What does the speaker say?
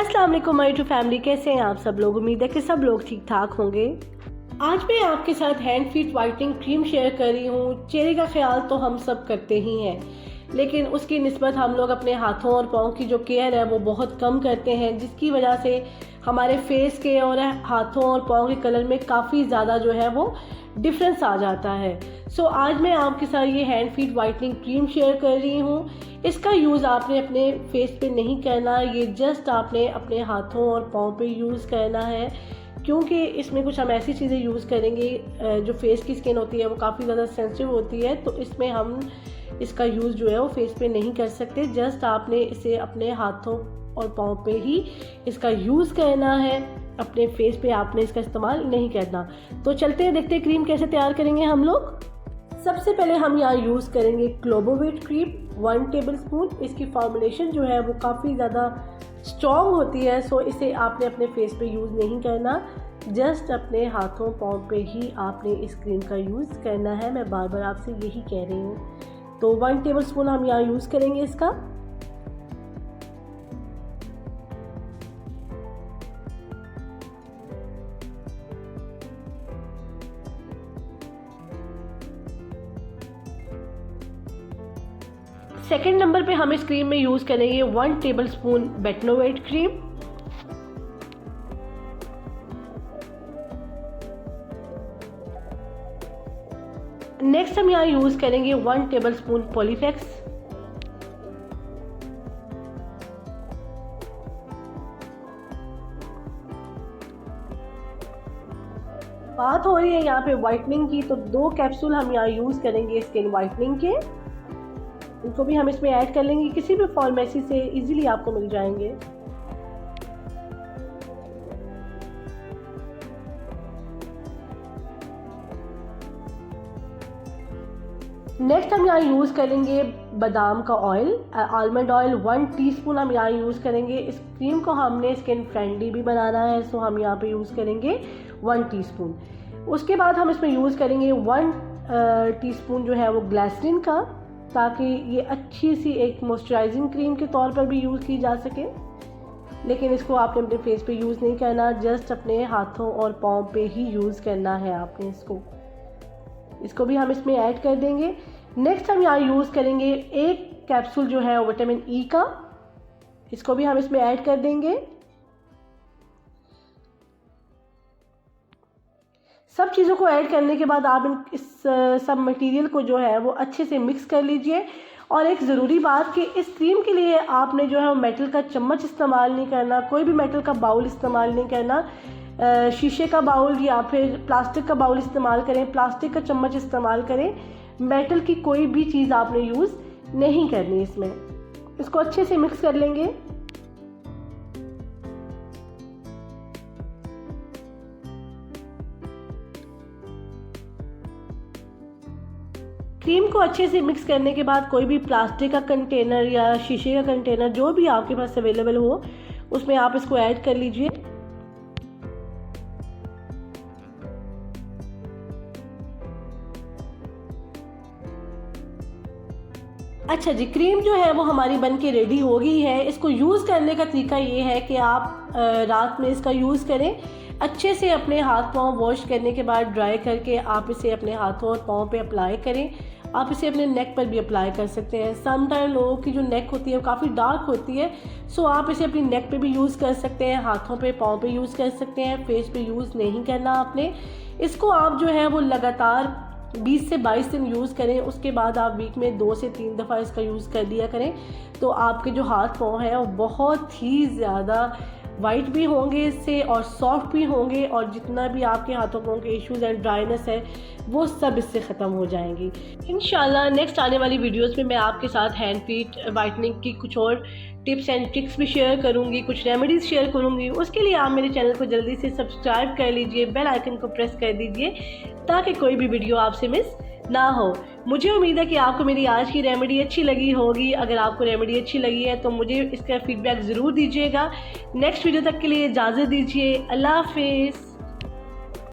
अस्सलाम वालेकुम my to family, कैसे हैं आप सब लोग। उम्मीद है कि सब लोग ठीक ठाक होंगे। आज मैं आपके साथ hand feet whitening cream share कर रही हूँ। चेहरे का ख्याल तो हम सब करते ही हैं, लेकिन उसकी निस्बत हम लोग अपने हाथों और पाँव की जो केयर है वो बहुत कम करते हैं, जिसकी वजह से हमारे फेस के और हाथों और पाँव के कलर में काफ़ी ज़्यादा जो है वो डिफरेंस आ जाता है। सो आज मैं आपके साथ ये hand feet whitening cream share कर रही हूँ। इसका यूज़ आपने अपने फेस पे नहीं करना, ये जस्ट आपने अपने हाथों और पाँव पे यूज़ करना है, क्योंकि इसमें कुछ हम ऐसी चीज़ें यूज़ करेंगे जो फेस की स्किन होती है वो काफ़ी ज़्यादा सेंसिटिव होती है, तो इसमें हम इसका यूज़ जो है वो फेस पे नहीं कर सकते। जस्ट आपने इसे अपने हाथों और पाँव पे ही इसका यूज़ करना है, अपने फेस पे आपने इसका इस्तेमाल नहीं करना। तो चलते हैं, देखते हैं क्रीम कैसे तैयार करेंगे हम लोग। सबसे पहले हम यहाँ यूज़ करेंगे क्लोबोवेट क्रीम 1 टेबलस्पून। इसकी फॉर्मुलेशन जो है वो काफ़ी ज़्यादा स्ट्रॉन्ग होती है, सो इसे आपने अपने फेस पे यूज़ नहीं करना, जस्ट अपने हाथों पाँव पे ही आपने इस क्रीम का यूज़ करना है। मैं बार बार आपसे यही कह रही हूँ। तो 1 टेबलस्पून हम यहाँ यूज़ करेंगे इसका। सेकेंड नंबर पे हम इस क्रीम में यूज़ करेंगे 1 टेबलस्पून बेटनोवेट क्रीम। नेक्स्ट हम यहाँ यूज़ करेंगे 1 टेबलस्पून पॉलीफेक्स। बात हो रही है यहाँ पे वाइटनिंग की, तो 2 कैप्सूल हम यहाँ यूज़ करेंगे स्किन वाइटनिंग के। इनको भी हम इसमें ऐड कर लेंगे, किसी भी फार्मेसी से इजीली आपको मिल जाएंगे। नेक्स्ट हम यहाँ यूज़ करेंगे बादाम का ऑयल, आलमंड ऑयल 1 टीस्पून हम यहाँ यूज़ करेंगे। इस क्रीम को हमने स्किन फ्रेंडली भी बनाना है, सो हम यहाँ पे यूज़ करेंगे 1 टीस्पून। उसके बाद हम इसमें यूज़ करेंगे 1 टीस्पून जो है वो ग्लिसरीन का, ताकि ये अच्छी सी एक मॉइस्चराइजिंग क्रीम के तौर पर भी यूज़ की जा सके। लेकिन इसको आपने अपने फेस पे यूज़ नहीं करना, जस्ट अपने हाथों और पाँव पे ही यूज़ करना है आपने इसको भी हम इसमें ऐड कर देंगे। नेक्स्ट हम यहाँ यूज़ करेंगे 1 कैप्सूल जो है विटामिन ई का, इसको भी हम इसमें ऐड कर देंगे। सब चीज़ों को ऐड करने के बाद आप इस सब मटेरियल को जो है वो अच्छे से मिक्स कर लीजिए। और एक ज़रूरी बात कि इस क्रीम के लिए आपने जो है वो मेटल का चम्मच इस्तेमाल नहीं करना, कोई भी मेटल का बाउल इस्तेमाल नहीं करना। शीशे का बाउल या फिर प्लास्टिक का बाउल इस्तेमाल करें, प्लास्टिक का चम्मच इस्तेमाल करें। मेटल की कोई भी चीज़ आपने यूज़ नहीं करनी इसमें। इसको अच्छे से मिक्स कर लेंगे। क्रीम को अच्छे से मिक्स करने के बाद कोई भी प्लास्टिक का कंटेनर या शीशे का कंटेनर जो भी आपके पास अवेलेबल हो, उसमें आप इसको ऐड कर लीजिए। अच्छा जी, क्रीम जो है वो हमारी बन के रेडी हो गई है। इसको यूज़ करने का तरीका ये है कि आप रात में इसका यूज़ करें। अच्छे से अपने हाथ पाँव वॉश करने के बाद ड्राई करके आप इसे अपने हाथों और पाँव पे अप्लाई करें। आप इसे अपने नेक पर भी अप्लाई कर सकते हैं। सम टाइम लोगों की जो नेक होती है वो काफ़ी डार्क होती है, सो आप इसे अपनी नेक पे भी यूज़ कर सकते हैं, हाथों पे पाँव पे यूज़ कर सकते हैं। फेस पे यूज़ नहीं करना आपने। इसको आप जो है वो लगातार 20 से 22 दिन यूज़ करें। उसके बाद आप वीक में 2 से 3 दफ़ा इसका यूज़ कर लिया करें, तो आपके जो हाथ पाँव हैं वो बहुत ही ज़्यादा वाइट भी होंगे इससे और सॉफ्ट भी होंगे, और जितना भी आपके हाथों पाँव के इश्यूज़ एंड ड्राइनेस है वो सब इससे ख़त्म हो जाएंगी इंशाल्लाह। नेक्स्ट आने वाली वीडियोस में मैं आपके साथ हैंड फीट वाइटनिंग की कुछ और टिप्स एंड ट्रिक्स भी शेयर करूंगी, कुछ रेमेडीज़ शेयर करूंगी। उसके लिए आप मेरे चैनल को जल्दी से सब्सक्राइब कर लीजिए, बेल आइकन को प्रेस कर दीजिए, ताकि कोई भी वीडियो आपसे मिस ना हो। मुझे उम्मीद है कि आपको मेरी आज की रेमेडी अच्छी लगी होगी। अगर आपको रेमेडी अच्छी लगी है तो मुझे इसका फीडबैक ज़रूर दीजिएगा। नेक्स्ट वीडियो तक के लिए इजाज़त दीजिए। अल्लाह हाफिज़।